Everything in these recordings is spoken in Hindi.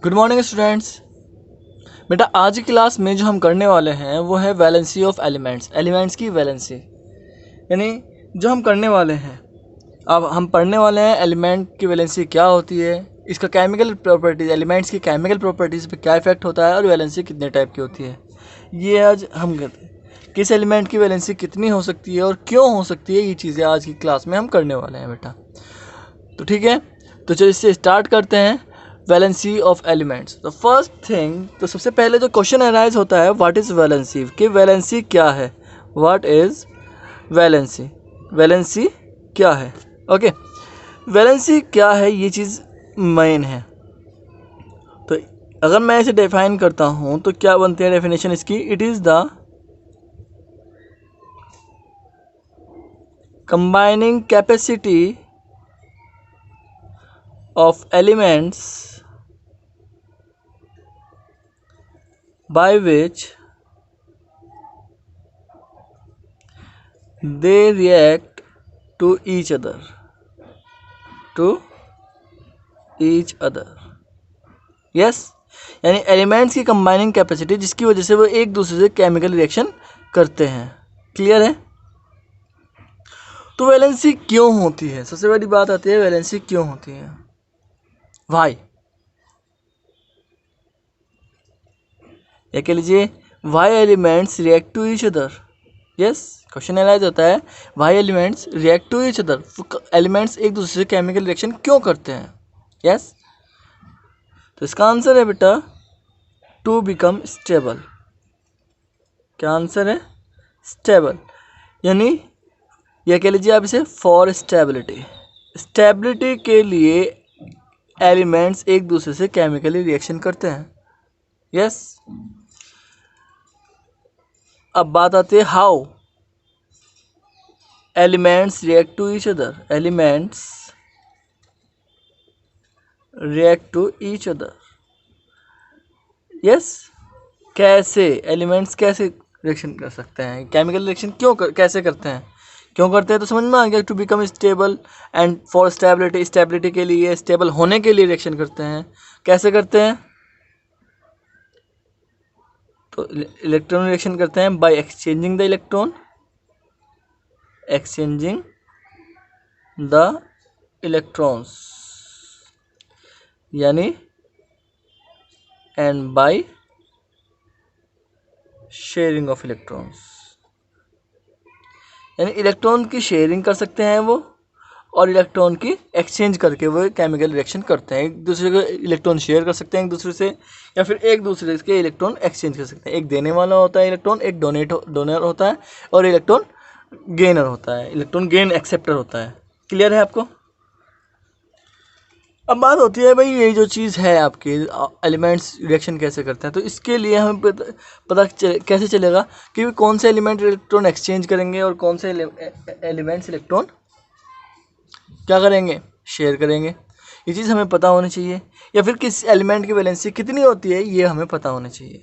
Good morning students. बेटा आज की क्लास में जो हम करने वाले हैं वो है वैलेंसी ऑफ एलिमेंट्स की वैलेंसी, यानी जो हम करने वाले हैं अब हम पढ़ने वाले हैं एलिमेंट की वैलेंसी क्या होती है, इसका केमिकल प्रॉपर्टीज, एलिमेंट्स की केमिकल प्रॉपर्टीज़ पे क्या इफेक्ट होता है और वैलेंसी कितने टाइप की होती है। ये आज हम करते हैं किस एलिमेंट की वैलेंसी कितनी हो सकती है और क्यों हो सकती है, ये चीज़ें आज की क्लास में हम करने वाले हैं बेटा। तो ठीक है, तो चलिए इससे स्टार्ट करते हैं। Valency of elements, the first thing, तो सबसे पहले जो क्वेश्चन अराइज होता है व्हाट इज़ वैलेंसी, कि वैलेंसी क्या है, व्हाट इज़ वैलेंसी, वैलेंसी क्या है। ओके, वैलेंसी क्या है, ये चीज़ मेन है। तो अगर मैं इसे डिफाइन करता हूँ तो क्या बनती है डेफिनेशन इसकी, it is the combining capacity of elements by which they react to each other, yes, यानी एलिमेंट्स की कंबाइनिंग कैपेसिटी जिसकी वजह से वो एक दूसरे से केमिकल रिएक्शन करते हैं। क्लियर है। तो वैलेंसी क्यों होती है, सबसे बड़ी बात आती है वैलेंसी क्यों होती है, वाई। ये कह लीजिए why elements react to each other. Yes, question analyse होता है why elements react to each other, elements एक दूसरे से केमिकल रिएक्शन क्यों करते हैं। यस, तो इसका आंसर है बेटा टू बिकम स्टेबल। क्या आंसर है, स्टेबल, यानी यह कह लीजिए आप इसे फॉर स्टेबिलिटी, स्टेबिलिटी के लिए एलिमेंट्स एक दूसरे से केमिकली रिएक्शन करते हैं। यस, अब बात आती है how elements react to each other, elements react to each other. Yes, कैसे एलिमेंट्स कैसे रिएक्शन कर सकते हैं, केमिकल रिएक्शन कैसे करते हैं, क्यों करते हैं, तो समझ में आ गया। To become stable and for stability, stability के लिए, स्टेबल होने के लिए रिएक्शन करते हैं। कैसे करते हैं, तो इलेक्ट्रॉन रिएक्शन करते हैं by exchanging the electron, exchanging the electrons, यानी and by sharing of electrons, यानी इलेक्ट्रॉन की शेयरिंग कर सकते हैं वो और इलेक्ट्रॉन की एक्सचेंज करके वो केमिकल रिएक्शन करते हैं। एक दूसरे को इलेक्ट्रॉन शेयर कर सकते हैं एक दूसरे से, या फिर एक दूसरे के इलेक्ट्रॉन एक्सचेंज कर सकते हैं। एक देने वाला होता है इलेक्ट्रॉन, एक डोनर होता है, और इलेक्ट्रॉन गेनर होता है, इलेक्ट्रॉन गेन एक्सेप्टर होता है। क्लियर है आपको। अब बात होती है भाई ये जो चीज़ है आपकी एलिमेंट्स रिएक्शन कैसे करते हैं, तो इसके लिए हमें पता कैसे चलेगा कि कौन से एलिमेंट इलेक्ट्रॉन एक्सचेंज करेंगे और कौन से एलिमेंट्स इलेक्ट्रॉन क्या करेंगे, शेयर करेंगे। ये चीज़ हमें पता होनी चाहिए, या फिर किस एलिमेंट की वैलेंसी कितनी होती है ये हमें पता होना चाहिए।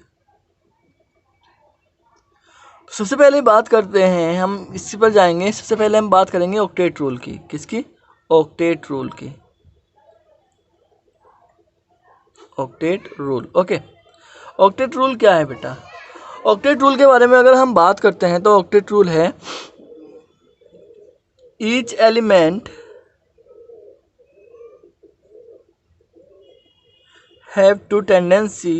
तो सबसे पहले बात करते हैं हम, इसी पर जाएंगे। सबसे पहले हम बात करेंगे ऑक्टेट रूल की। किसकी, ऑक्टेट रूल की, octet rule. Okay, octet rule क्या है बेटा, ऑक्टेट रूल के बारे में अगर हम बात करते हैं तो ऑक्टेट रूल है each element have to tendency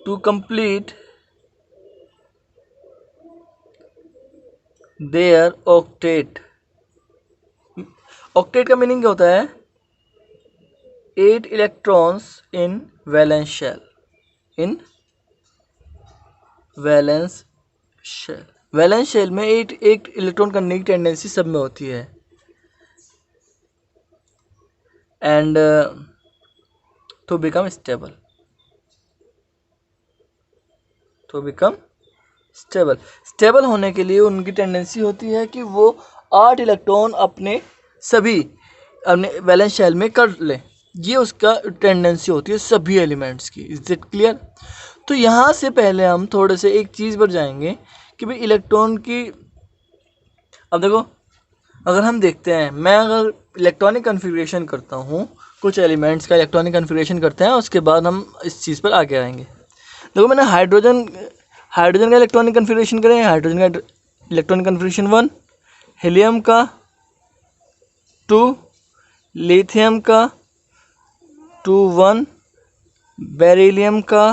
to complete their octet। octet का मीनिंग क्या होता है, 8 electrons in valence shell, in valence shell. Valence shell में 8 इलेक्ट्रॉन करने की टेंडेंसी सब में होती है। And to become stable, to become stable, stable होने के लिए उनकी टेंडेंसी होती है कि वो 8 इलेक्ट्रॉन अपने वैलेंस शेल में कर ले। ये उसका टेंडेंसी होती है सभी एलिमेंट्स की। Is it clear. तो यहाँ से पहले हम थोड़े से एक चीज़ पर जाएंगे कि भाई इलेक्ट्रॉन की, अब देखो अगर हम देखते हैं, मैं अगर इलेक्ट्रॉनिक कन्फिग्रेशन करता हूँ, कुछ एलिमेंट्स का इलेक्ट्रॉनिक कन्फिग्रेशन करते हैं, उसके बाद हम इस चीज़ पर आगे आएंगे। देखो मैंने हाइड्रोजन का इलेक्ट्रॉनिक कन्फिग्रेशन करें, हाइड्रोजन का इलेक्ट्रॉनिक कन्फिग्रेशन 1, हीलियम का 2, लिथियम का 2 1, बेरिलियम का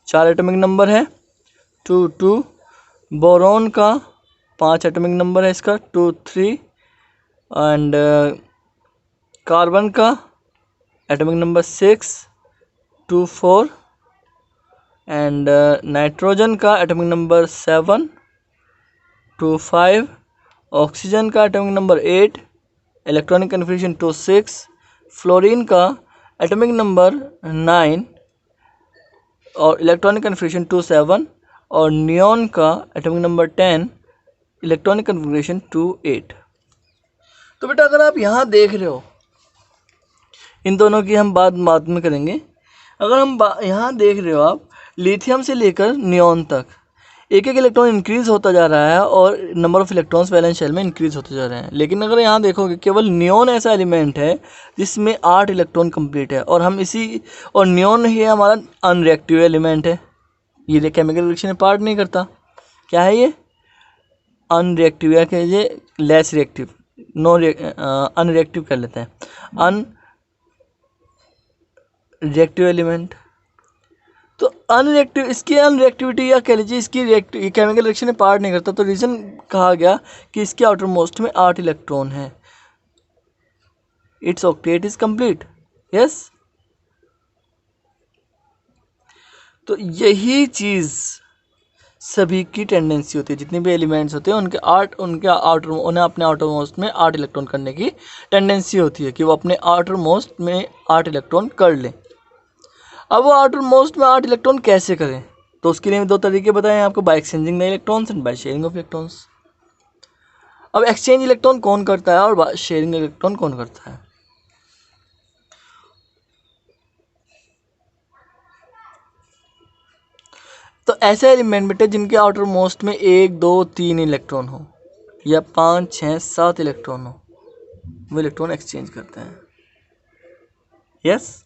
4 एटॉमिक नंबर है 2 2, बोरॉन का 5 एटॉमिक नंबर है इसका 2 3, एंड कार्बन का एटॉमिक नंबर 6 2 4, एंड नाइट्रोजन का एटॉमिक नंबर 7 2 5, ऑक्सीजन का atomic number 8, electronic configuration 2 6, fluorine का एटॉमिक नंबर 9 और इलेक्ट्रॉनिक कन्फिग्रेशन 2 7, और नियॉन का एटॉमिक नंबर 10, इलेक्ट्रॉनिक कन्फिग्रेशन 2 8। तो बेटा अगर आप यहाँ देख रहे हो, इन दोनों की हम बाद में करेंगे। अगर हम यहाँ देख रहे हो आप, लिथियम से लेकर नियॉन तक एक एक इलेक्ट्रॉन इंक्रीज होता जा रहा है और number of electrons valence shell में इंक्रीज होते जा रहे हैं। लेकिन अगर यहाँ देखोगे केवल नियॉन ऐसा एलिमेंट है जिसमें 8 इलेक्ट्रॉन कंप्लीट है, और हम इसी, और नियॉन ही हमारा अनरिएक्टिव एलिमेंट है, ये केमिकल रिएक्शन में पार्ट नहीं करता। क्या है ये? अनरिएक्टिव, या कहिए लेस रिएक्टिव, अनरिएक्टिव कर लेते हैं, अनरिएक्टिव एलिमेंट। तो अनरिएक्टिव, इसकी अनरिएक्टिविटी या कह लीजिए इसकी केमिकल रिएक्शन में पार्ट नहीं करता, तो रीज़न कहा गया कि इसके आउटर मोस्ट में 8 इलेक्ट्रॉन है, it's octet is complete. Yes, तो यही चीज़ सभी की टेंडेंसी होती है, जितने भी एलिमेंट्स होते हैं उन्हें अपने आउटर मोस्ट में 8 इलेक्ट्रॉन करने की टेंडेंसी होती है, कि वो अपने आउटर मोस्ट में 8 इलेक्ट्रॉन कर लें। अब वो आउटर मोस्ट में 8 इलेक्ट्रॉन कैसे करें, तो उसके लिए 2 तरीके बताए हैं आपको, by exchanging the electrons and by sharing of electrons. अब एक्सचेंज इलेक्ट्रॉन कौन करता है और शेयरिंग इलेक्ट्रॉन कौन करता है? तो ऐसे एलिमेंट बेटे जिनके आउटर मोस्ट में 1 2 3 इलेक्ट्रॉन हो, या 5 6 7 इलेक्ट्रॉन हो, वो इलेक्ट्रॉन एक्सचेंज करते हैं। यस,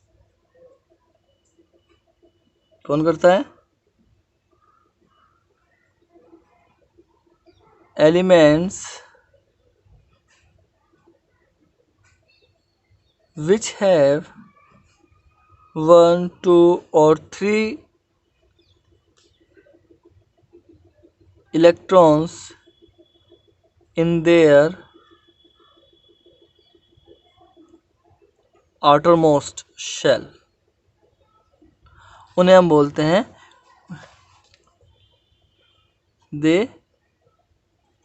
कौन करता है? Elements which have 1 2 or 3 electrons in their outermost shell, उन्हें हम बोलते हैं they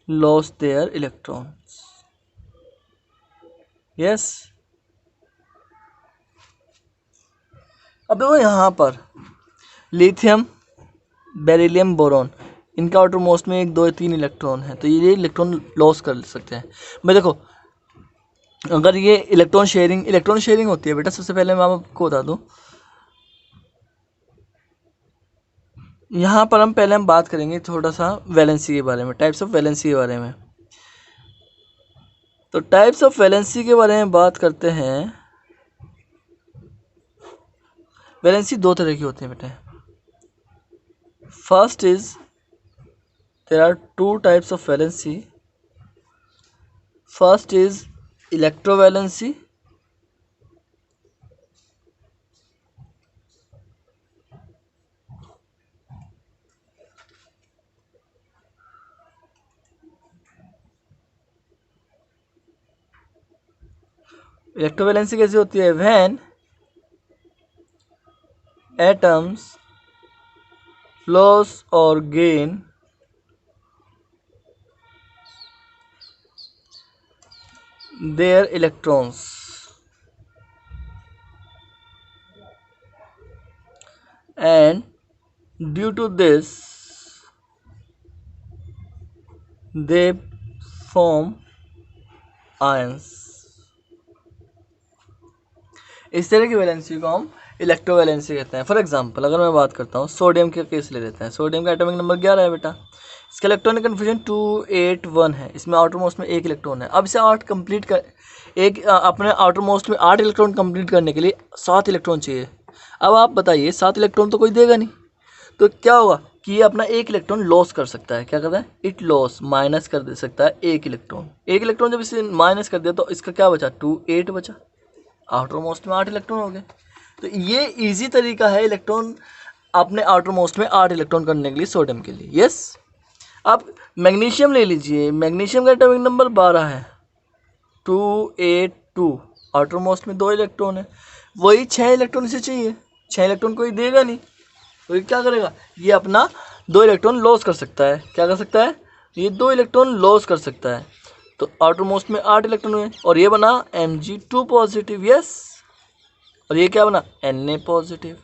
lost their electrons. yes, अब देखो यहाँ पर लिथियम, बेरिलियम, बोरॉन, इनका आउटर मोस्ट में 1 2 3 इलेक्ट्रॉन है, तो ये इलेक्ट्रॉन लॉस कर सकते हैं। मैं देखो, अगर ये इलेक्ट्रॉन शेयरिंग होती है बेटा, सबसे पहले मैं आपको बता दूं, यहाँ पर हम बात करेंगे थोड़ा सा वैलेंसी के बारे में, टाइप्स ऑफ वैलेंसी के बारे में। तो टाइप्स ऑफ वैलेंसी के बारे में बात करते हैं। वैलेंसी 2 तरह की होती है बेटा। First is, there are 2 types of valency. First is electrovalency, electrovalency कैसे होती है? व्हेन एटम्स लॉस और gain their electrons and due to this they form ions। इस तरह की वैलेंसी को हम इलेक्ट्रोवैलेंसी कहते हैं। फॉर एग्जांपल अगर मैं बात करता हूँ सोडियम के केस ले लेते हैं। सोडियम का एटॉमिक नंबर 11 है बेटा, इसका इलेक्ट्रॉनिक कन्फिग्रेशन 281 है, इसमें आउटर मोस्ट में 1 इलेक्ट्रॉन है। अब इसे 8 कंप्लीट कर अपने आउटर मोस्ट में 8 इलेक्ट्रॉन कंप्लीट करने के लिए 7 इलेक्ट्रॉन चाहिए। अब आप बताइए 7 इलेक्ट्रॉन तो कोई देगा नहीं, तो क्या होगा कि ये अपना 1 इलेक्ट्रॉन लॉस कर सकता है। क्या करता है? इट लॉस, माइनस कर दे सकता है 1 इलेक्ट्रॉन। 1 इलेक्ट्रॉन जब इसे माइनस कर दिया तो इसका क्या बचा? 28 बचा। आउटर मोस्ट में 8 इलेक्ट्रॉन हो गए। तो ये इजी तरीका है इलेक्ट्रॉन अपने आउटर मोस्ट में 8 इलेक्ट्रॉन करने के लिए सोडियम के लिए। यस। आप मैग्नीशियम ले लीजिए, मैग्नीशियम का एटॉमिक नंबर 12 है, 282। आउटर मोस्ट में 2 इलेक्ट्रॉन है, वही 6 इलेक्ट्रॉन इसे चाहिए। 6 इलेक्ट्रॉन कोई देगा नहीं, तो ये क्या करेगा? ये अपना 2 इलेक्ट्रॉन लॉस कर सकता है। क्या कर सकता है? ये 2 इलेक्ट्रॉन लॉस कर सकता है। तो आउटर मोस्ट में 8 इलेक्ट्रॉन हुए और ये बना Mg2 पॉजिटिव। यस। और ये क्या बना? Na positive.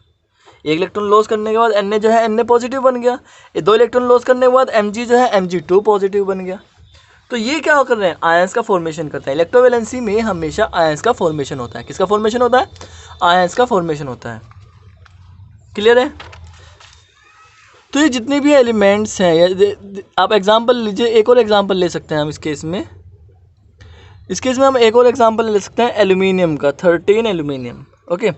1 इलेक्ट्रॉन लॉस करने के बाद Na जो है Na पॉजिटिव बन गया। ये 2 इलेक्ट्रॉन लॉस करने के बाद Mg जो है Mg2 पॉजिटिव बन गया। तो ये क्या कर रहे हैं? आयंस का फॉर्मेशन करते हैं। इलेक्ट्रोवैलेंसी में हमेशा आयंस का फॉर्मेशन होता है। किसका फॉर्मेशन होता है? आयंस का फॉर्मेशन होता है। क्लियर है? तो ये जितने भी एलिमेंट्स हैं, आप एग्जांपल लीजिए, एक और एग्जांपल ले सकते हैं हम इस केस में। इस केस में हम एक और एग्जांपल ले सकते हैं एल्यूमिनियम का, 13 एल्यूमिनियम। ओके,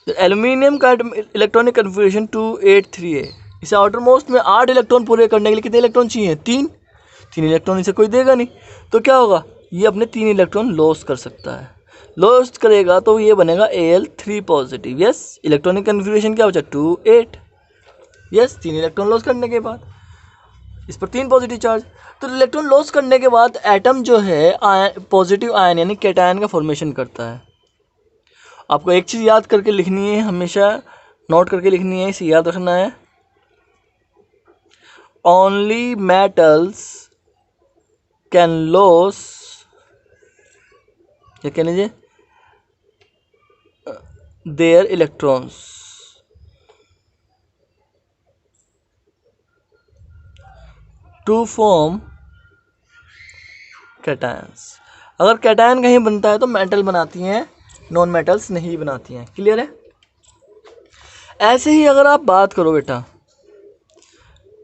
एल्यूमिनियम का इलेक्ट्रॉनिक कन्फिग्रेशन 283 है। इसे आउटर मोस्ट में 8 इलेक्ट्रॉन पूरे करने के लिए कितने इलेक्ट्रॉन चाहिए? 3 इलेक्ट्रॉन इसे कोई देगा नहीं, तो क्या होगा? ये अपने 3 इलेक्ट्रॉन लॉस कर सकता है। लॉस करेगा तो ये बनेगा Al3 positive. Yes. Electronic configuration क्या बचा? 28। यस। 3 इलेक्ट्रॉन लॉस करने के बाद इस पर 3 पॉजिटिव चार्ज। तो इलेक्ट्रॉन लॉस करने के बाद एटम जो है पॉजिटिव आयन यानी कैटायन का फॉर्मेशन करता है। आपको एक चीज़ याद करके लिखनी है, हमेशा नोट करके लिखनी है, इसे याद रखना है। ओनली मेटल्स कैन लॉस, या कह लीजिए their electrons to form cations. अगर कैटायन कहीं बनता है तो मेटल बनाती हैं, नॉन मेटल्स नहीं बनाती हैं। क्लियर है? ऐसे ही अगर आप बात करो बेटा,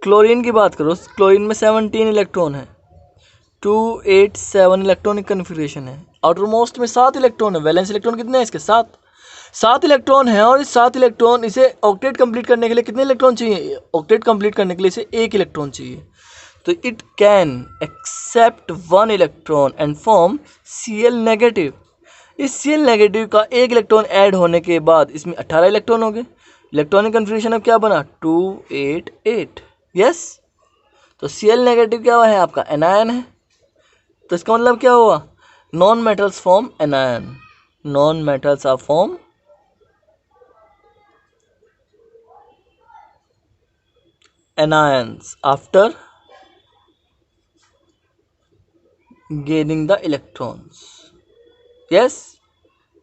क्लोरीन की बात करो, क्लोरीन में 17 इलेक्ट्रॉन है, 287 इलेक्ट्रॉनिक कन्फिग्रेशन है। आउटर मोस्ट में 7 इलेक्ट्रॉन है। वैलेंस इलेक्ट्रॉन कितने हैं इसके? 7 इलेक्ट्रॉन है। और इस 7 इलेक्ट्रॉन, इसे ऑक्टेट कंप्लीट करने के लिए कितने इलेक्ट्रॉन चाहिए? ऑक्टेट कंप्लीट करने के लिए इसे 1 इलेक्ट्रॉन चाहिए। तो it can accept 1 electron and form Cl negative. इस Cl नेगेटिव का 1 इलेक्ट्रॉन ऐड होने के बाद इसमें 18 इलेक्ट्रॉन हो गए। इलेक्ट्रॉनिक कन्फिग्रेशन अब क्या बना? 288। यस। तो Cl नेगेटिव क्या है? आपका एनायन है। तो इसका मतलब क्या हुआ? Non metals form anion, non metals are form anions after gaining the electrons। yes,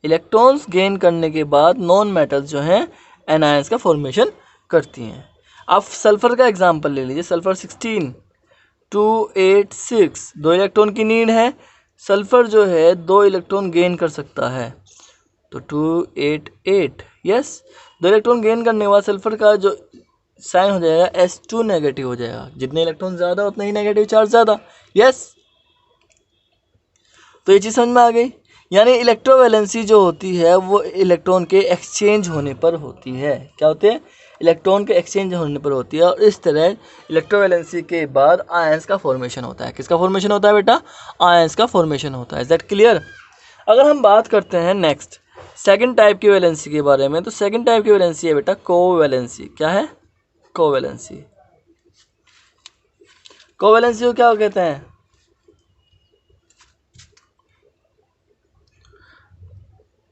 electrons gain करने के बाद नॉन मेटल्स जो हैं एनायंस का फॉर्मेशन करती हैं। आप सल्फर का एग्जांपल ले लीजिए। सल्फर 16, 286, 2 इलेक्ट्रॉन की नीड है। सल्फर जो है 2 इलेक्ट्रॉन गेन कर सकता है, तो 288। यस। 2 इलेक्ट्रॉन गेन करने के बाद सल्फर का जो साइन हो जाएगा S2 नेगेटिव हो जाएगा। जितने इलेक्ट्रॉन ज़्यादा उतना ही नेगेटिव चार्ज ज़्यादा। यस। तो ये चीज़ समझ में आ गई। यानी इलेक्ट्रोवैलेंसी जो होती है वो इलेक्ट्रॉन के एक्सचेंज होने पर होती है। क्या होते हैं? इलेक्ट्रॉन के एक्सचेंज होने पर होती है। और इस तरह इलेक्ट्रोवैलेंसी के बाद आयंस का फॉर्मेशन होता है। किसका फॉर्मेशन होता है बेटा? आयंस का फॉर्मेशन होता है। Is that clear? अगर हम बात करते हैं नेक्स्ट सेकंड टाइप की वैलेंसी के बारे में, तो सेकंड टाइप की वैलेंसी है बेटा कोवैलेंसी। क्या है? कोवैलेंसी। कोवैलेंसी को क्या कहते हैं?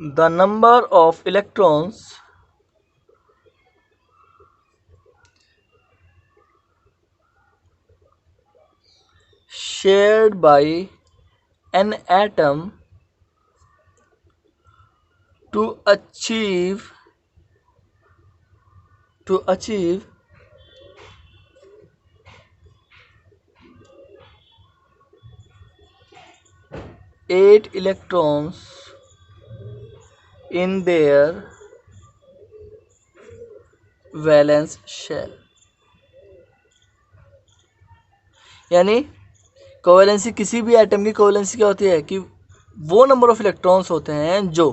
The number of electrons shared by an atom to achieve 8 electrons in their valence shell। यानी कोवेलेंसी, किसी भी एटम की कोवेलेंसी क्या होती है कि वो नंबर ऑफ इलेक्ट्रॉन्स होते हैं जो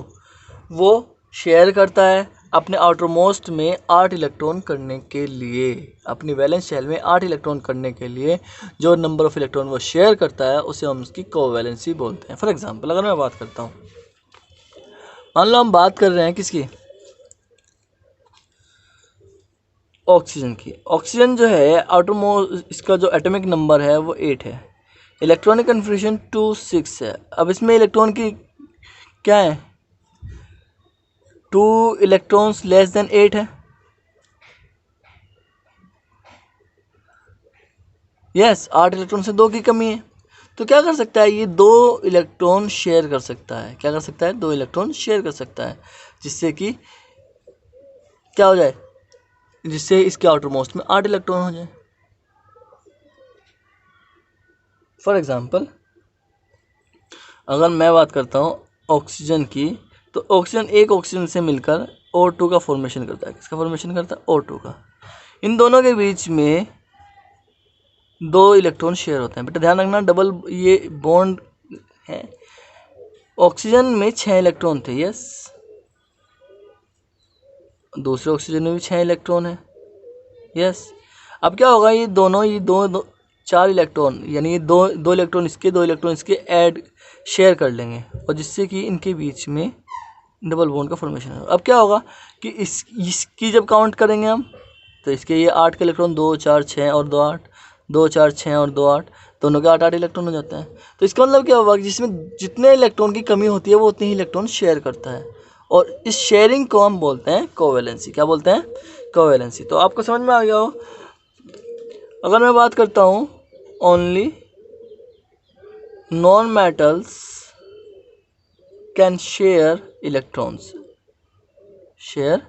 वो शेयर करता है अपने आउटर मोस्ट में 8 इलेक्ट्रॉन करने के लिए, अपनी वैलेंस शेल में 8 इलेक्ट्रॉन करने के लिए जो नंबर ऑफ इलेक्ट्रॉन वो शेयर करता है उसे हम उसकी कोवेलेंसी बोलते हैं। फॉर एग्जांपल अगर मैं बात करता हूँ, मान लो हम बात कर रहे हैं किसकी, ऑक्सीजन की। ऑक्सीजन जो है आउटर मोस्ट, इसका जो एटॉमिक नंबर है वो 8 है, इलेक्ट्रॉनिक कन्फर्मेशन 2 6 है। अब इसमें इलेक्ट्रॉन की क्या है, 2 इलेक्ट्रॉन्स लेस देन 8 है। यस, 8 इलेक्ट्रॉन से 2 की कमी है। तो क्या कर सकता है, ये 2 इलेक्ट्रॉन शेयर कर सकता है। क्या कर सकता है, 2 इलेक्ट्रॉन शेयर कर सकता है, जिससे कि क्या हो जाए, जिससे इसके आउटर मोस्ट में 8 इलेक्ट्रॉन हो जाए। फॉर एग्जांपल अगर मैं बात करता हूँ ऑक्सीजन की, तो ऑक्सीजन एक ऑक्सीजन से मिलकर O2 का फॉर्मेशन करता है। किसका फॉर्मेशन करता है, O2 का। इन दोनों के बीच में 2 इलेक्ट्रॉन शेयर होते हैं। बेटा ध्यान रखना, डबल ये बॉन्ड है। ऑक्सीजन में 6 इलेक्ट्रॉन थे, यस, दूसरे ऑक्सीजन में भी 6 इलेक्ट्रॉन है, यस। अब क्या होगा, ये दोनों 4 इलेक्ट्रॉन, यानी ये दो इलेक्ट्रॉन इसके, 2 इलेक्ट्रॉन इसके ऐड शेयर कर लेंगे, और जिससे कि इनके बीच में डबल बॉन्ड का फॉर्मेशन होगा। अब क्या होगा कि इसकी जब काउंट करेंगे हम, तो इसके ये 8 के इलेक्ट्रॉन 2 4 6 और 2 8, 2 4 6 और 2 8, दोनों के 8 इलेक्ट्रॉन हो जाते हैं। तो इसका मतलब क्या होगा, जिसमें जितने इलेक्ट्रॉन की कमी होती है वो उतने ही इलेक्ट्रॉन शेयर करता है, और इस शेयरिंग को हम बोलते हैं कोवेलेंसी। क्या बोलते हैं, कोवेलेंसी। तो आपको समझ में आ गया हो। अगर मैं बात करता हूँ only non metals can share electrons, share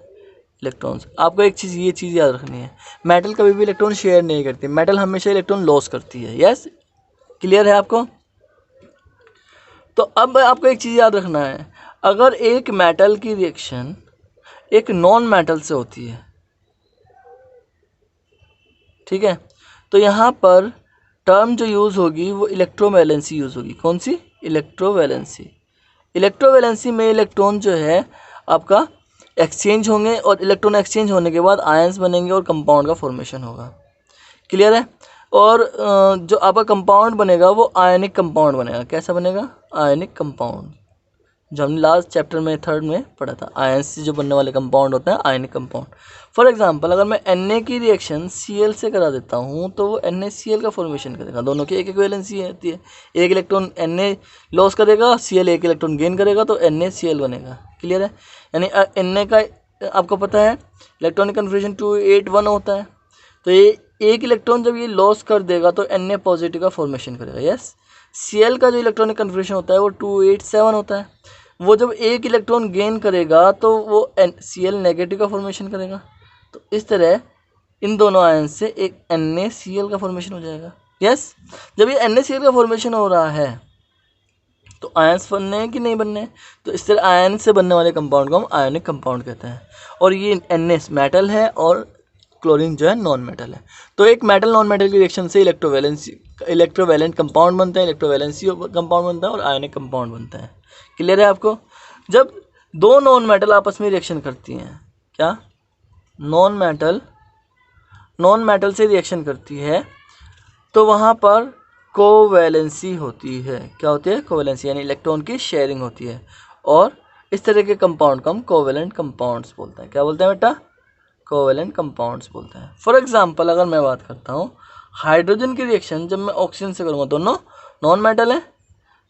electrons. आपको एक चीज़, ये चीज़ याद रखनी है, मेटल कभी भी इलेक्ट्रॉन शेयर नहीं करती, मेटल हमेशा इलेक्ट्रॉन लॉस करती है। यस, क्लियर है आपको। तो अब आपको एक चीज़ याद रखना है, अगर एक मेटल की रिएक्शन एक नॉन मेटल से होती है, ठीक है, तो यहाँ पर टर्म जो यूज़ होगी वो इलेक्ट्रोवैलेंसी यूज़ होगी। कौन सी, इलेक्ट्रोवैलेंसी। इलेक्ट्रोवैलेंसी में इलेक्ट्रॉन जो है आपका एक्सचेंज होंगे, और इलेक्ट्रॉन एक्सचेंज होने के बाद आयंस बनेंगे और कंपाउंड का फॉर्मेशन होगा। क्लियर है। और जो आपका कंपाउंड बनेगा वो आयनिक कंपाउंड बनेगा। कैसा बनेगा, आयनिक कंपाउंड, जो हमने लास्ट चैप्टर में 3rd में पढ़ा था। आयंस से जो बनने वाले कंपाउंड होते हैं आयनिक कंपाउंड। फॉर एग्जांपल अगर मैं Na की रिएक्शन Cl से करा देता हूँ तो वो NaCl का फॉर्मेशन करेगा। दोनों की एक एक वैलेंसी होती है, एक इलेक्ट्रॉन Na लॉस करेगा, Cl एक इलेक्ट्रॉन गेन करेगा, तो NaCl बनेगा। क्लियर है। यानी Na का आपको पता है इलेक्ट्रॉनिक कन्फर्मेशन 281 होता है, तो ये एक इलेक्ट्रॉन जब ये लॉस कर देगा तो Na पॉजिटिव का फॉर्मेशन करेगा। यस, Cl का जो इलेक्ट्रॉनिक कन्फर्मेशन होता है वो 287 होता है, वो जब एक इलेक्ट्रॉन गेन करेगा तो वो Cl नेगेटिव का फॉर्मेशन करेगा। तो इस तरह इन दोनों आयन से एक NaCl का फॉर्मेशन हो जाएगा। यस, जब ये NaCl का फॉर्मेशन हो रहा है तो आयंस बनने हैं कि नहीं बनने हैं, तो इस तरह आयन से बनने वाले कंपाउंड को हम आयनिक कंपाउंड कहते हैं। और ये Na मेटल है और क्लोरीन जो है नॉन मेटल है। तो एक मेटल नॉन मेटल की रिएक्शन से इलेक्ट्रोवैलेंट कंपाउंड बनता है, इलेक्ट्रोवैलेंसी कंपाउंड बनता है और आयनिक कंपाउंड बनता है। क्लियर है आपको। जब दो नॉन मेटल आपस में रिएक्शन करती हैं, क्या नॉन मेटल से रिएक्शन करती है, तो वहाँ पर कोवैलेंसी होती है। क्या होती है, कोवैलेंसी, यानी इलेक्ट्रॉन की शेयरिंग होती है। और इस तरह के कंपाउंड को हम कोवैलेंट कंपाउंड्स बोलते हैं। क्या बोलते हैं बेटा, कोवैलेंट कंपाउंड्स बोलते हैं। फॉर एग्जांपल अगर मैं बात करता हूँ हाइड्रोजन की रिएक्शन जब मैं ऑक्सीजन से करूँगा, दोनों नॉन मेटल है,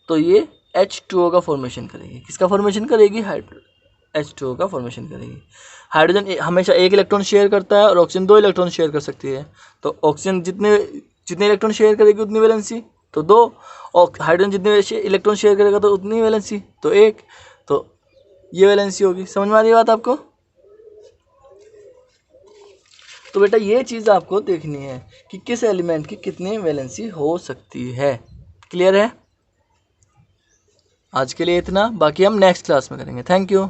तो ये H2O का फॉर्मेशन करेगी। किसका फॉर्मेशन करेगी, H2O का फॉर्मेशन करेगी। हाइड्रोजन हमेशा एक इलेक्ट्रॉन शेयर करता है और ऑक्सीजन 2 इलेक्ट्रॉन शेयर कर सकती है, तो ऑक्सीजन जितने इलेक्ट्रॉन शेयर करेगी उतनी वैलेंसी, तो 2, और हाइड्रोजन जितने इलेक्ट्रॉन शेयर करेगा तो उतनी वैलेंसी, तो 1, तो ये वैलेंसी होगी। समझ में आ रही बात आपको। तो बेटा ये चीज़ आपको देखनी है कि किस एलिमेंट की कितनी वैलेंसी हो सकती है। क्लियर है। आज के लिए इतना, बाकी हम नेक्स्ट क्लास में करेंगे। Thank you.